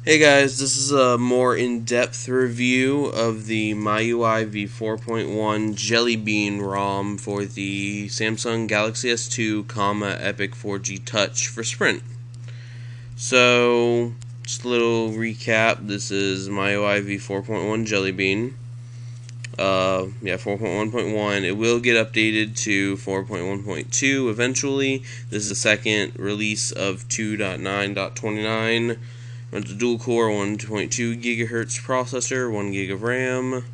Hey guys, this is a more in-depth review of the MIUI v4.1 Jelly Bean ROM for the Samsung Galaxy S2, Epic 4G Touch for Sprint. So, just a little recap. This is MIUI v4.1 Jelly Bean. 4.1.1. It will get updated to 4.1.2 eventually. This is the second release of 2.9.29. Runs a dual-core 1.2 gigahertz processor, 1 gig of RAM.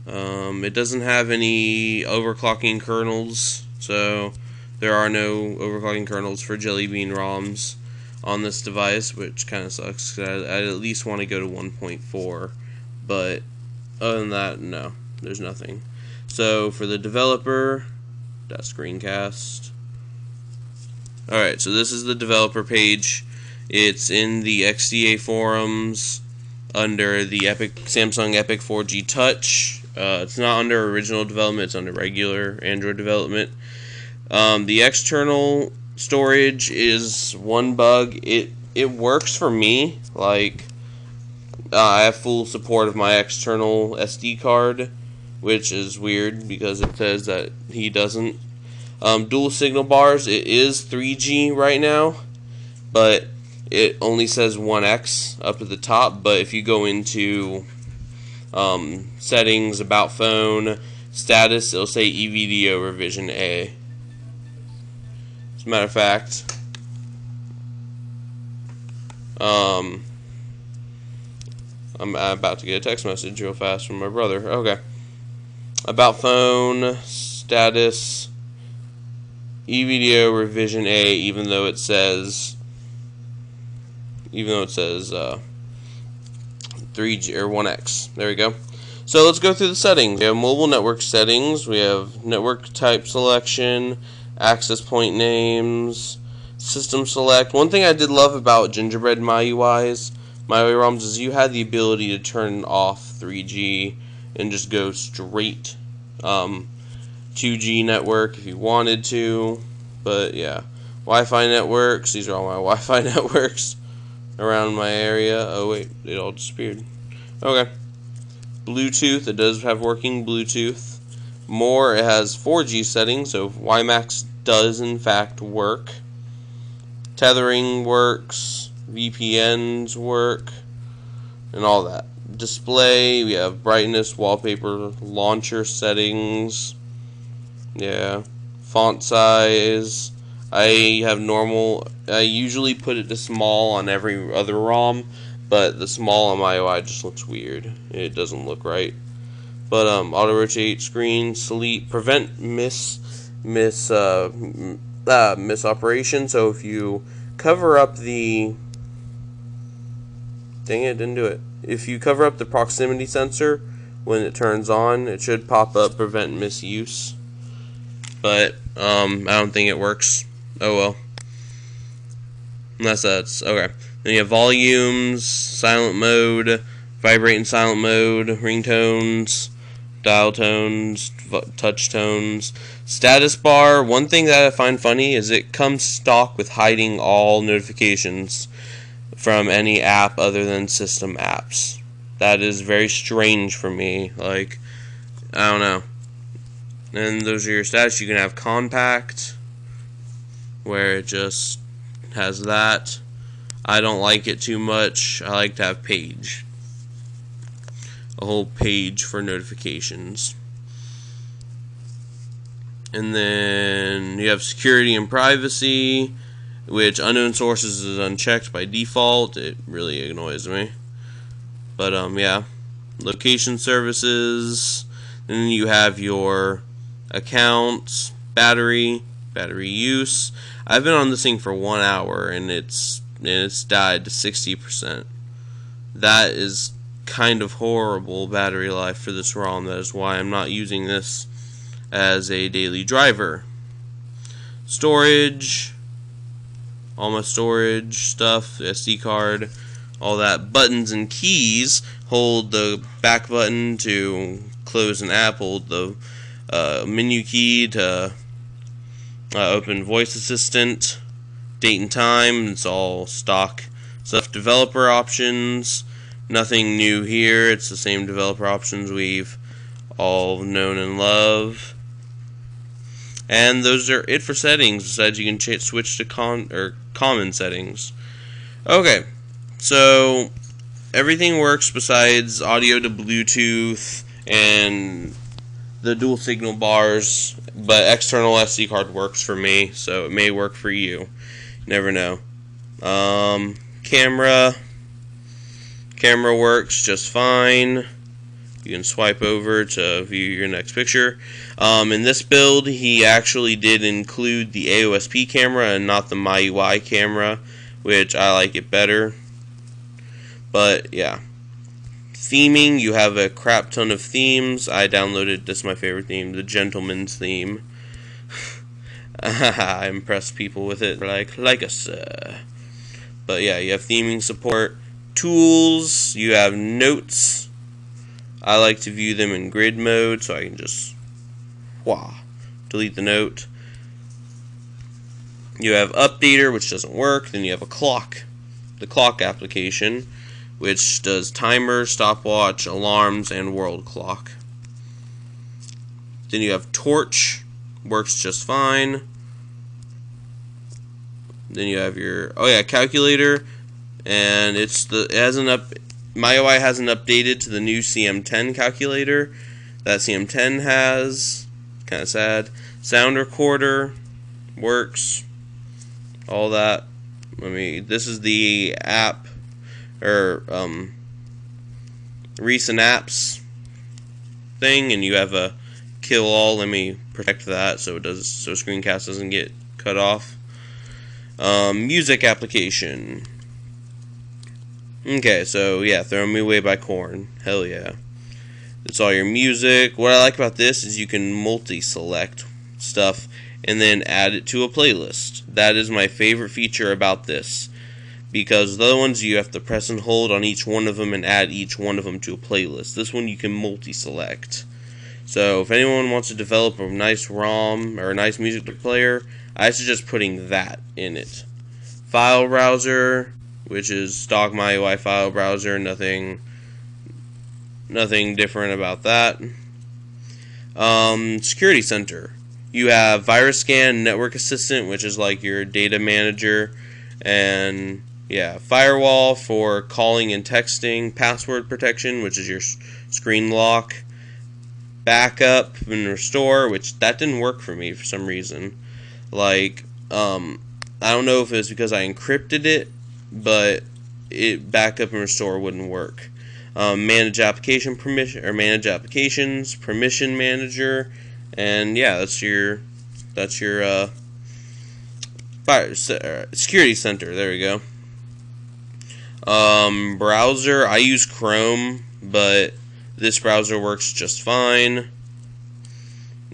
It doesn't have any overclocking kernels, so there are no overclocking kernels for Jelly Bean ROMs on this device, which kind of sucks. I'd at least want to go to 1.4, but other than that, no, there's nothing. So for the developer, that's screencast. Alright, so this is the developer page. It's in the XDA forums under the Samsung Epic 4G Touch. It's not under original development, it's under regular Android development. The external storage is one bug. It works for me. Like, I have full support of my external SD card, which is weird because it says that he doesn't. Dual signal bars, it is 3G right now, but it only says 1x up at the top. But if you go into settings, about phone, status, it'll say EVDO revision A. As a matter of fact, I'm about to get a text message real fast from my brother. Okay. About phone, status, EVDO revision A, even though it says 3G or 1x. There we go. So let's go through the settings. We have mobile network settings. We have network type selection, access point names, system select. One thing I did love about Gingerbread MIUI ROMs is you had the ability to turn off 3G and just go straight 2G network if you wanted to. But yeah, Wi-Fi networks. These are all my Wi-Fi networks around my area. Oh wait, it all disappeared. Okay. Bluetooth, it does have working Bluetooth. More, it has 4G settings, so WiMAX does in fact work. Tethering works, VPNs work, and all that. Display, we have brightness, wallpaper, launcher settings. Yeah. Font size, I have normal. I usually put it to small on every other ROM, but the small on my UI just looks weird. It doesn't look right. But auto rotate, screen, sleep, prevent misoperation. So if you cover up the, dang it, didn't do it. If you cover up the proximity sensor when it turns on, it should pop up prevent misuse. But I don't think it works. Oh well. Unless that's okay. Then you have volumes, silent mode, vibrate and silent mode, ringtones, dial tones, touch tones, status bar. One thing that I find funny is it comes stock with hiding all notifications from any app other than system apps. That is very strange for me. Like, I don't know. And those are your stats. You can have compact, where it just has that. I don't like it too much. I like to have page. A whole page for notifications. And then you have security and privacy, which unknown sources is unchecked by default. It really annoys me. But yeah. Location services. Then you have your accounts, battery use. I've been on this thing for 1 hour and it's died to 60%. That is kind of horrible battery life for this ROM. That is why I'm not using this as a daily driver. Storage, all my storage stuff, SD card, all that. Buttons and keys. Hold the back button to close an app, hold the menu key to open voice assistant, date and time. It's all stock So developer options, nothing new here. It's the same developer options we've all known and love. And those are it for settings. Besides, you can switch to common settings. Okay, so everything works besides audio to Bluetooth and the dual signal bars, but external SD card works for me, so it may work for you. You never know. Camera works just fine. You can swipe over to view your next picture. In this build, he actually did include the AOSP camera and not the MyUI camera, which I like it better. But yeah. Theming, you have a crap ton of themes. I downloaded, this is my favorite theme, the Gentleman's theme. I impress people with it like a sir. But yeah, you have theming support. Tools, you have notes. I like to view them in grid mode, so I can just delete the note. You have updater, which doesn't work. Then you have a clock, the clock application, which does timer, stopwatch, alarms, and world clock. Then you have torch, works just fine. Then you have your calculator, and MyUI hasn't updated to the new CM10 calculator that CM10 has. Kind of sad. Sound recorder works. All that. This is the app or recent apps thing, and you have a kill all. Let me protect that so screencast doesn't get cut off. Music application. Okay, so yeah, Throw Me Away by Korn. Hell yeah. It's all your music. What I like about this is you can multi-select stuff and then add it to a playlist. That is my favorite feature about this, because the other ones you have to press and hold on each one of them and add each one of them to a playlist. This one you can multi-select. So if anyone wants to develop a nice ROM or a nice music player, I suggest putting that in it. File browser, which is stock MyUI file browser, nothing different about that. Security Center. You have Virus Scan, Network Assistant, which is like your data manager, and yeah, Firewall for calling and texting, Password Protection, which is your screen lock, Backup and Restore, which that didn't work for me for some reason. Like, I don't know if it's because I encrypted it, but backup and restore wouldn't work. Manage application permission or manage applications, permission manager, and yeah, that's your security center. There we go. Browser, I use Chrome, but this browser works just fine.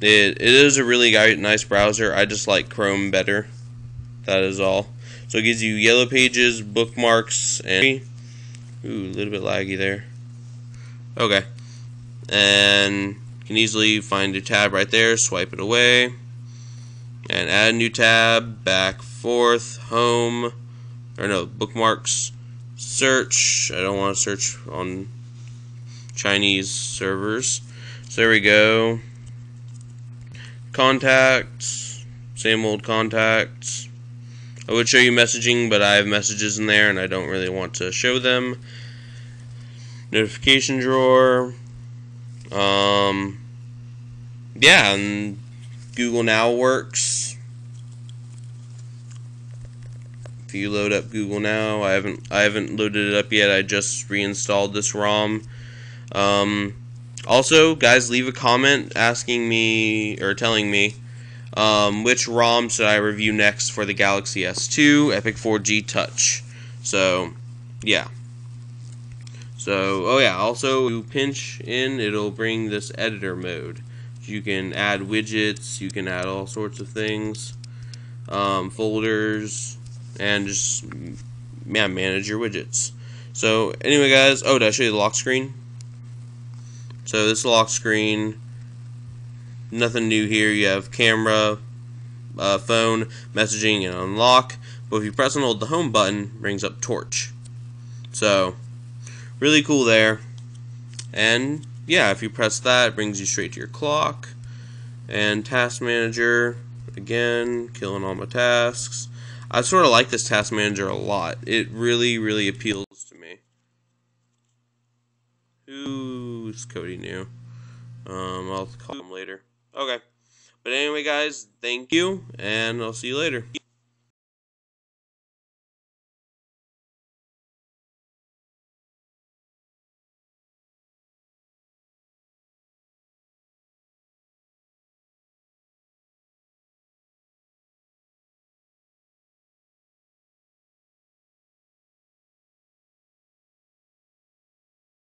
It is a really nice browser. I just like Chrome better. That is all. So it gives you yellow pages, bookmarks, and a little bit laggy there. Okay. And you can easily find a tab right there, swipe it away, and add a new tab, back, forth, home, or no, bookmarks, search. I don't want to search on Chinese servers. So there we go. Contacts, same old contacts. I would show you messaging, but I have messages in there and I don't really want to show them. Notification drawer. Yeah, and Google Now works. If you load up Google Now, I haven't loaded it up yet. I just reinstalled this ROM. Also, guys, leave a comment asking me or telling me which ROM should I review next for the Galaxy S2 Epic 4G Touch. So, yeah. So, oh yeah, also, you pinch in, it'll bring this editor mode. You can add widgets, you can add all sorts of things, folders, and just, yeah, manage your widgets. So, anyway, guys, did I show you the lock screen? So, this lock screen, nothing new here. You have camera, phone, messaging, and unlock. But if you press and hold the home button, it brings up torch. So, really cool there. And yeah, if you press that, it brings you straight to your clock. And task manager, again, killing all my tasks. I sort of like this task manager a lot. It really, really appeals to me. Who's Cody new? I'll call him later. Okay. But anyway, guys, thank you, and I'll see you later.